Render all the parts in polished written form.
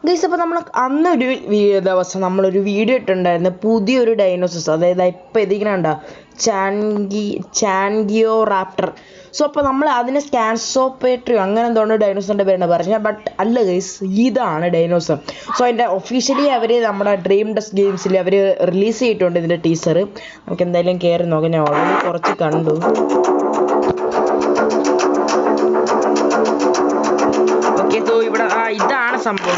Guys, അപ്പോൾ നമ്മൾ അന്നൊരു ദിവസം നമ്മളൊരു വീഡിയോ ഇട്ടിട്ടുണ്ടായിരുന്നു പുതിയൊരു ഡൈനോസോസ്, അതായത് ഇപ്പോൾ ഇതിങ്ങനെ ചാൻഗിയോ റാപ്റ്റർ. സോ അപ്പോൾ നമ്മൾ അതിന് സ്കാൻസോപേട്രിയോ അങ്ങനെ എന്തുകൊണ്ട് ഡൈനോസറിൻ്റെ പേരാണ് പറഞ്ഞത്. ബട്ട് അല്ല ഗൈസ്, ഇതാണ് ഡൈനോസർ. സോ അതിൻ്റെ ഒഫീഷ്യലി അവർ നമ്മുടെ ഡ്രീം ഡസ്റ്റ് ഗെയിംസിൽ അവർ റിലീസ് ചെയ്തിട്ടുണ്ട് ഇതിൻ്റെ ടീസർ. നമുക്ക് എന്തായാലും കയറി നോക്കാം. ഞാൻ ഓൾറെഡി കുറച്ച് കണ്ടു. ഓക്കെ, സോ ഇവിടെ ഇതാണ് സംഭവം.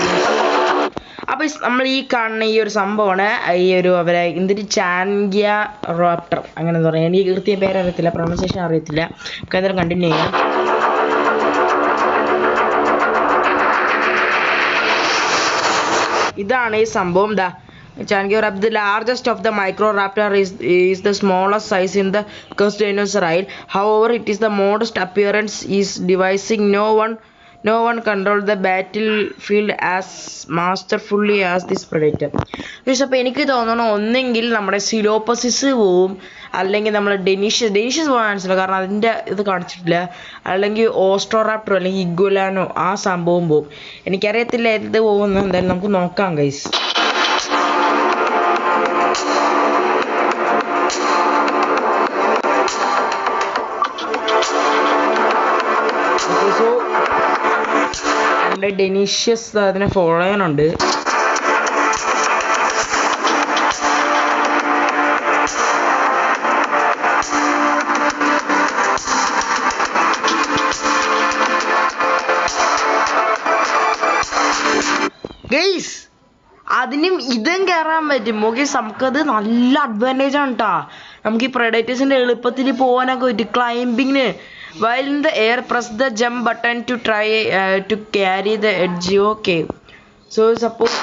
അപ്പോൾ നമ്മൾ ഈ കാണുന്ന ഈ ഒരു സംഭവമാണ് ഈ ഒരു അവരെ എന്തൊരു ചാൻഗിയ റാപ്റ്റർ അങ്ങനെ എന്താ പറയുക, എനിക്ക് കൃത്യം പേരറിയത്തില്ല, പ്രൊണൗൺസിയേഷൻ അറിയത്തില്ല. നമുക്ക് എന്തായാലും കണ്ടിന്യൂ ചെയ്യാം. ഇതാണ് ഈ സംഭവം. Changio Raptor, the largest of the Microraptor, is the smallest size in the cursed dinosaur isle. However, it is the modest appearance is devising no one controlled the battlefield as masterfully as this predator. അപ്പോൾ എനിക്ക് തോന്നുന്നു ഒന്നെങ്കിൽ നമ്മുടെ സിലോപ്പസിസ് പോവും, അല്ലെങ്കിൽ നമ്മൾ ഡെനീഷ്യസ് പോകാൻ മനസ്സിലാവും, കാരണം അതിൻ്റെ ഇത് കാണിച്ചിട്ടില്ല. അല്ലെങ്കിൽ ഓസ്ട്രോറാപ്റ്റർ അല്ലെങ്കിൽ ഇഗ്വലാനോ ആ സംഭവം പോവും. എനിക്കറിയത്തില്ല എന്ത് പോകുന്നു. എന്തായാലും നമുക്ക് നോക്കാം ഗൈസ്. സോ നമ്മുടെ ഡെനീഷ്യസ് അതിനെ ഫോളോ ചെയ്യാനുണ്ട്. ഗൈസ്, അതിനും ഇതും കയറാൻ പറ്റും. ഗൈസ്, നമുക്കത് നല്ല അഡ്വാൻറ്റേജ് ആണ് കേട്ടോ. നമുക്ക് ഈ പ്രെഡേറ്റേഴ്സിൻ്റെ എളുപ്പത്തിൽ പോകാനൊക്കെ പറ്റും ക്ലൈംബിങ്ങിന്. While in the air, press the jump button to try to carry the edge. Okay, so suppose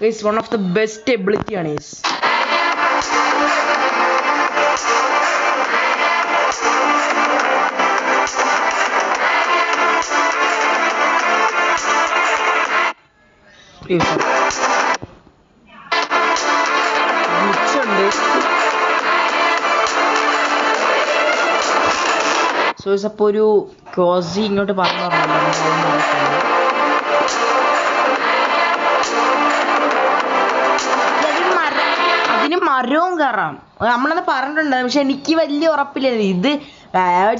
it's one of the best ability on is. So അപ്പോൾ ഒരു കോസി ഇങ്ങോട്ട് പറഞ്ഞു അതിന് മരവും കയറാം. നമ്മളത് പറഞ്ഞിട്ടുണ്ടായിരുന്നു, പക്ഷെ എനിക്ക് വലിയ ഉറപ്പില്ലായിരുന്നു. ഇത്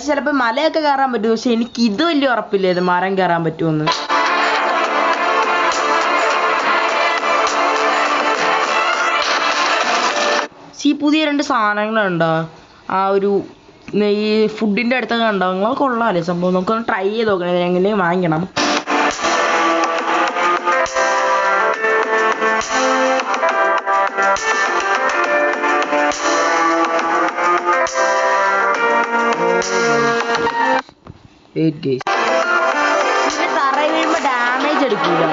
ചിലപ്പോൾ മലയൊക്കെ കയറാൻ പറ്റും, പക്ഷെ എനിക്ക് ഇത് വലിയ ഉറപ്പില്ലായിരുന്നു മരം കയറാൻ പറ്റുമെന്ന്. പുതിയ 2 സാധനങ്ങളുണ്ടോ ആ ഒരു ഈ ഫുഡിൻ്റെ അടുത്തൊക്കെ ഉണ്ടാവും. നിങ്ങൾ കൊള്ളാമല്ലേ സംഭവം? നമുക്കൊന്ന് ട്രൈ ചെയ്ത് നോക്കണം എങ്ങനെ വാങ്ങിക്കണം. തറയിൽ വീഴുമ്പോൾ ഡാമേജ് എടുക്കില്ല.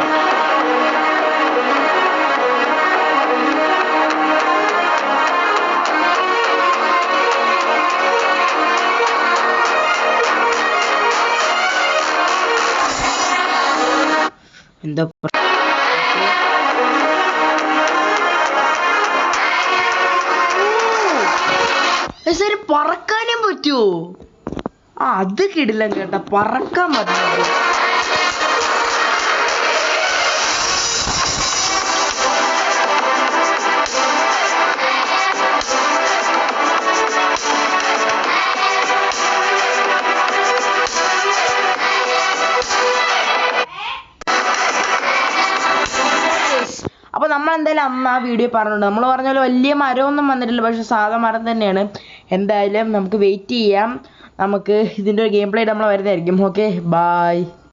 എന്താ ശരി, പറക്കാനും പറ്റുമോ? അത് കിടിലം കേട്ടോ, പറക്കാൻ പറ്റും. അപ്പോൾ നമ്മൾ എന്തായാലും അന്ന് ആ വീഡിയോ പറഞ്ഞിട്ടുണ്ട്. നമ്മൾ പറഞ്ഞ പോലെ വലിയ മരമൊന്നും വന്നിട്ടില്ല, പക്ഷെ സാധാ മരം തന്നെയാണ്. എന്തായാലും നമുക്ക് വെയിറ്റ് ചെയ്യാം. നമുക്ക് ഇതിൻ്റെ ഒരു ഗെയിം പ്ലേ നമ്മൾ വരുന്നതായിരിക്കും. Okay, by.